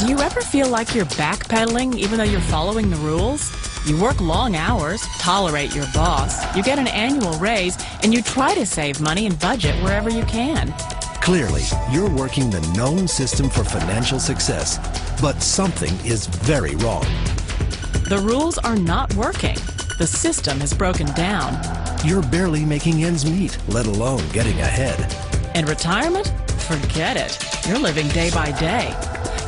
Do you ever feel like you're backpedaling even though you're following the rules? You work long hours, tolerate your boss, you get an annual raise, and you try to save money and budget wherever you can. Clearly, you're working the known system for financial success, but something is very wrong. The rules are not working. The system has broken down. You're barely making ends meet, let alone getting ahead. And retirement? Forget it. You're living day by day.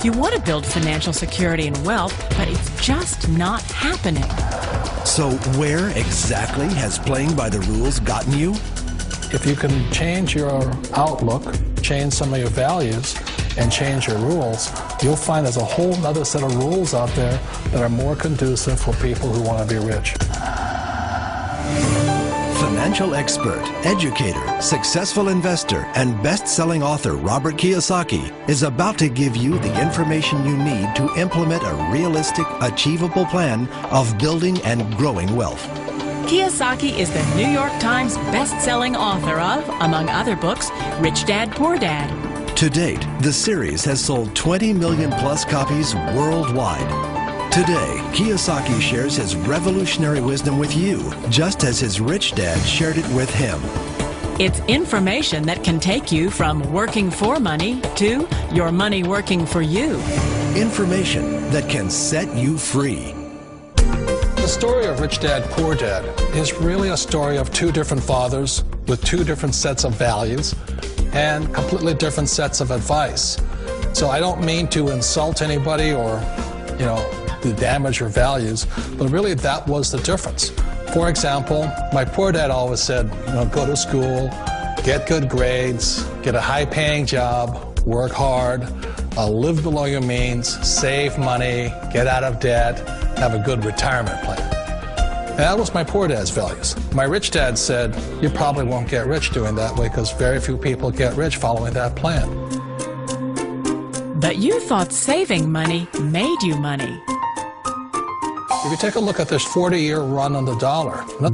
You want to build financial security and wealth, but it's just not happening. So where exactly has playing by the rules gotten you? If you can change your outlook, change some of your values, and change your rules, you'll find there's a whole other set of rules out there that are more conducive for people who want to be rich. Financial expert, educator, successful investor, and best-selling author Robert Kiyosaki is about to give you the information you need to implement a realistic, achievable plan of building and growing wealth. Kiyosaki is the New York Times best-selling author of, among other books, Rich Dad, Poor Dad. To date, the series has sold 20 million plus copies worldwide. Today, Kiyosaki shares his revolutionary wisdom with you, just as his rich dad shared it with him. It's information that can take you from working for money to your money working for you. Information that can set you free. The story of Rich Dad, Poor Dad is really a story of two different fathers with two different sets of values and completely different sets of advice. So I don't mean to insult anybody or, to damage your values, but really that was the difference. For example, my poor dad always said, go to school, get good grades, get a high-paying job, work hard, live below your means, save money, get out of debt, have a good retirement plan. And that was my poor dad's values. My rich dad said, you probably won't get rich doing that way because very few people get rich following that plan. But you thought saving money made you money. If you take a look at this 40-year run on the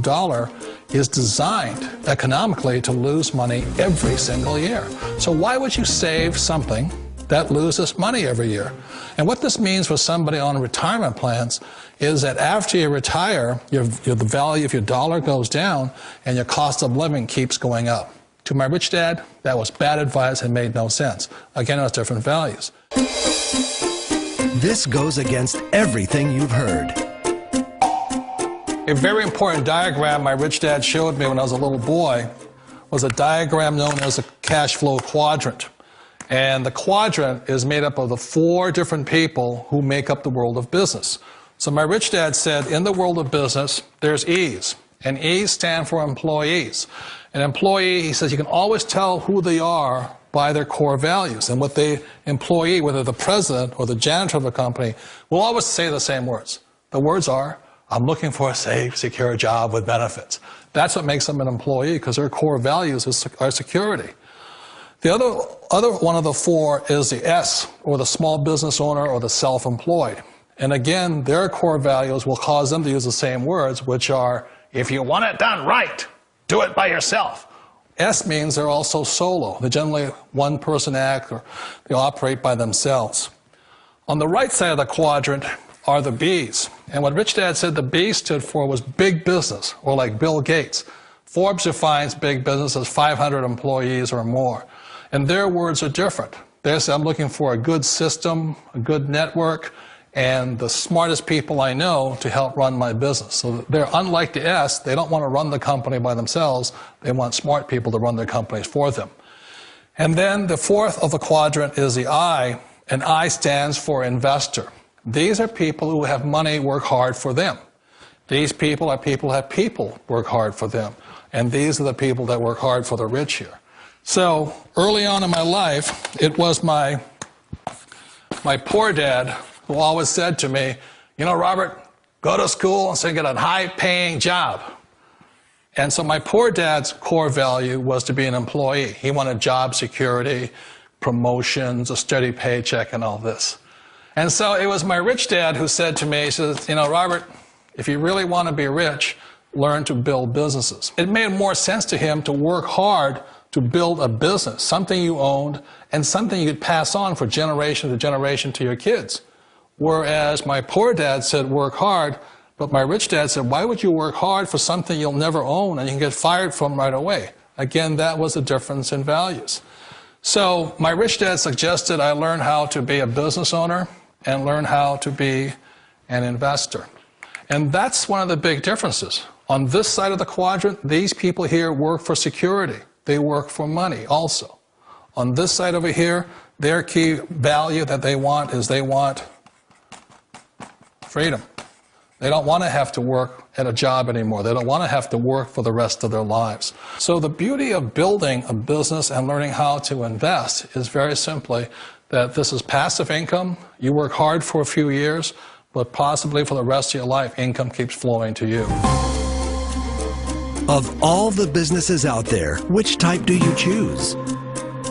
dollar is designed economically to lose money every single year. So why would you save something that loses money every year? And what this means for somebody on retirement plans is that after you retire, the value of your dollar goes down and your cost of living keeps going up. To my rich dad, that was bad advice and made no sense. Again, it was different values. This goes against everything you've heard. A very important diagram my rich dad showed me when I was a little boy was a diagram known as a cash flow quadrant. And the quadrant is made up of the 4 different people who make up the world of business. So my rich dad said, in the world of business, there's E's. And E's stand for employees. An employee, he says, you can always tell who they are by their core values. And what the employee, whether the president or the janitor of the company, will always say the same words. The words are, I'm looking for a safe, secure job with benefits. That's what makes them an employee, because their core values are security. The other one of the 4 is the S, or the small business owner or the self-employed. And again, their core values will cause them to use the same words, which are, if you want it done right, do it by yourself. S means they're also solo. They're generally one-person act, or they operate by themselves. On the right side of the quadrant are the B's. And what Rich Dad said the B stood for was big business, or like Bill Gates. Forbes defines big business as 500 employees or more. And their words are different. They say, I'm looking for a good system, a good network, and the smartest people I know to help run my business. So they're unlike the S. They don't want to run the company by themselves. They want smart people to run their companies for them. And then the 4th of the quadrant is the I, and I stands for investor. These are people who have money work hard for them. These people are people who have people work hard for them. And these are the people that work hard for the rich here. So early on in my life, it was my poor dad who always said to me, Robert, go to school and get a high-paying job. And so my poor dad's core value was to be an employee. He wanted job security, promotions, a steady paycheck, and all this. And so it was my rich dad who said to me, he says, Robert, if you really want to be rich, learn to build businesses. It made more sense to him to work hard to build a business, something you owned and something you could pass on for generation to generation to your kids. Whereas my poor dad said, work hard, but my rich dad said, why would you work hard for something you'll never own and you can get fired from right away? Again, that was a difference in values. So my rich dad suggested I learn how to be a business owner and learn how to be an investor. And that's one of the big differences. On this side of the quadrant, these people here work for security. They work for money also. On this side over here, their key value that they want is they want freedom. They don't want to have to work at a job anymore. They don't want to have to work for the rest of their lives. So the beauty of building a business and learning how to invest is very simply that this is passive income. You work hard for a few years, but possibly for the rest of your life, income keeps flowing to you. Of all the businesses out there, which type do you choose?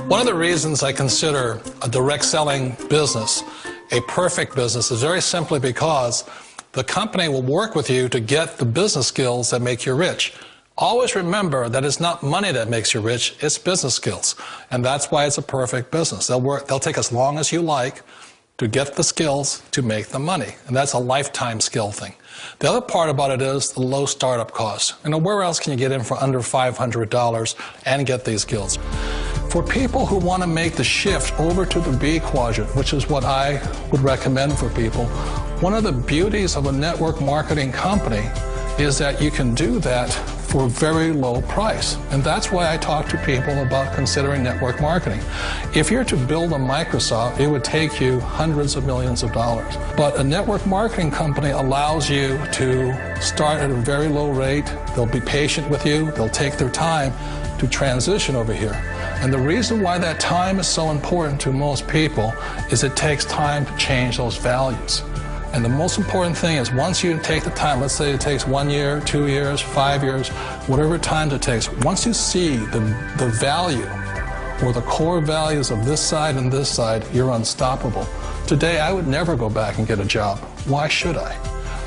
One of the reasons I consider a direct selling business a perfect business is very simply because the company will work with you to get the business skills that make you rich. Always remember that it's not money that makes you rich, it's business skills. And that's why it's a perfect business. They'll take as long as you like to get the skills to make the money. And that's a lifetime skill thing. The other part about it is the low startup costs. You know, where else can you get in for under $500 and get these skills? For people who want to make the shift over to the B quadrant, which is what I would recommend for people, one of the beauties of a network marketing company is that you can do that for a very low price. And that's why I talk to people about considering network marketing. If you're to build a Microsoft, it would take you hundreds of millions of dollars. But a network marketing company allows you to start at a very low rate. They'll be patient with you. They'll take their time to transition over here. And the reason why that time is so important to most people is it takes time to change those values. And the most important thing is once you take the time, let's say it takes 1 year, 2 years, 5 years, whatever time it takes, once you see the value or the core values of this side and this side, you're unstoppable. Today, I would never go back and get a job. Why should I?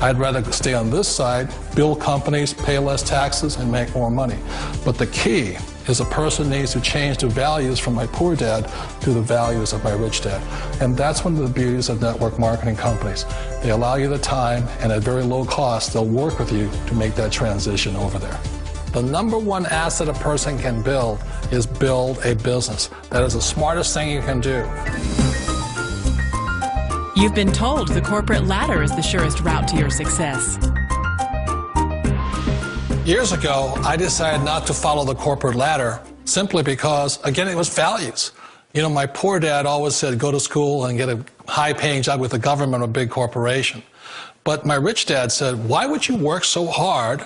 I'd rather stay on this side, build companies, pay less taxes, and make more money. But the key is a person needs to change the values from my poor dad to the values of my rich dad. And that's one of the beauties of network marketing companies. They allow you the time, and at very low cost, they'll work with you to make that transition over there. The number one asset a person can build is build a business. That is the smartest thing you can do. You've been told the corporate ladder is the surest route to your success. Years ago, I decided not to follow the corporate ladder simply because, again, it was values. You know, my poor dad always said, go to school and get a high-paying job with the government or a big corporation. But my rich dad said, why would you work so hard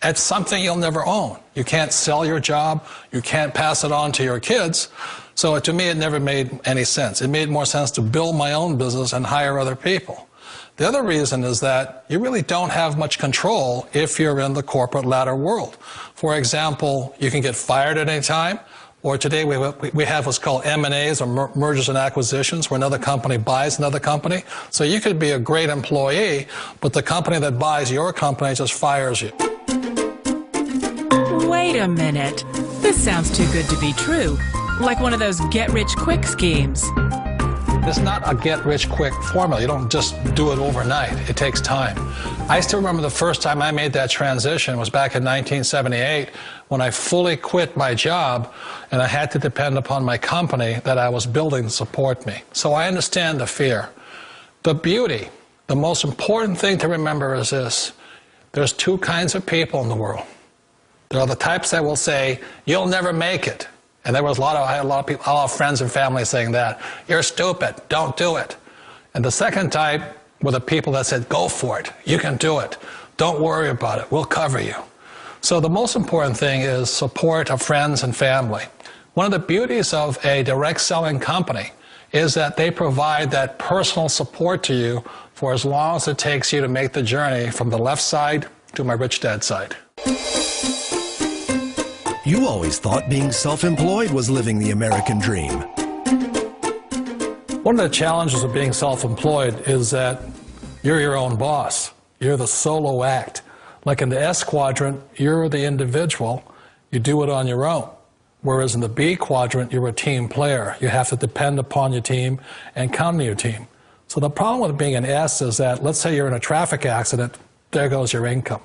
at something you'll never own? You can't sell your job. You can't pass it on to your kids. So to me, it never made any sense. It made more sense to build my own business and hire other people. The other reason is that you really don't have much control if you're in the corporate ladder world. For example, you can get fired at any time, or today we have what's called M&As, or mergers and acquisitions, where another company buys another company. So you could be a great employee, but the company that buys your company just fires you. Wait a minute. This sounds too good to be true. Like one of those get-rich-quick schemes. It's not a get-rich-quick formula. You don't just do it overnight. It takes time. I still remember the first time I made that transition was back in 1978 when I fully quit my job and I had to depend upon my company that I was building to support me. So I understand the fear. The beauty, the most important thing to remember is this. There's two kinds of people in the world. There are the types that will say, you'll never make it. And I had a lot of people, a lot of friends and family saying that. You're stupid, don't do it. And the second type were the people that said, go for it, you can do it. Don't worry about it, we'll cover you. So the most important thing is support of friends and family. One of the beauties of a direct selling company is that they provide that personal support to you for as long as it takes you to make the journey from the left side to my rich dad side. You always thought being self-employed was living the American dream. One of the challenges of being self-employed is that you're your own boss. You're the solo act. Like in the S quadrant, you're the individual. You do it on your own. Whereas in the B quadrant, you're a team player. You have to depend upon your team and count on your team. So the problem with being an S is that, let's say you're in a traffic accident, there goes your income.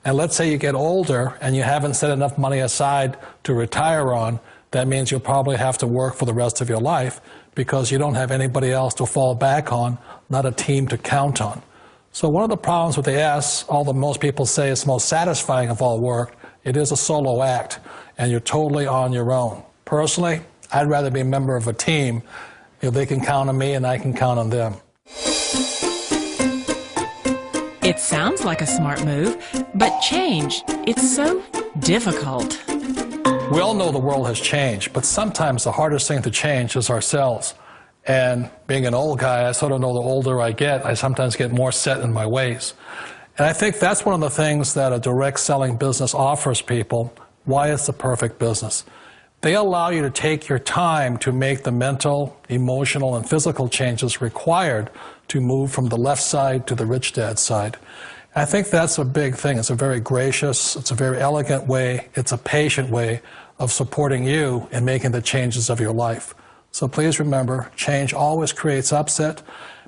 And let's say you get older and you haven't set enough money aside to retire on, that means you'll probably have to work for the rest of your life because you don't have anybody else to fall back on, not a team to count on. So one of the problems with the S, although most people say it's the most satisfying of all work, it is a solo act, and you're totally on your own. Personally, I'd rather be a member of a team if they can count on me and I can count on them. It sounds like a smart move, but change, it's so difficult. We all know the world has changed, but sometimes the hardest thing to change is ourselves. And being an old guy, I sort of know the older I get, I sometimes get more set in my ways. And I think that's one of the things that a direct selling business offers people, why it's the perfect business. They allow you to take your time to make the mental, emotional, and physical changes required to move from the left side to the rich dad side. I think that's a big thing. It's a very gracious, it's a very elegant way, it's a patient way of supporting you in making the changes of your life. So please remember, change always creates upset,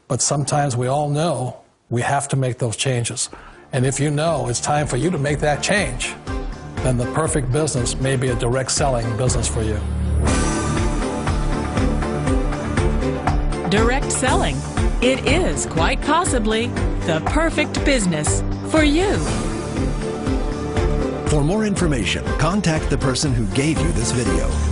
but sometimes we all know we have to make those changes. And if you know it's time for you to make that change, then the perfect business may be a direct selling business for you. Direct selling. It is quite possibly the perfect business for you. For more information, contact the person who gave you this video.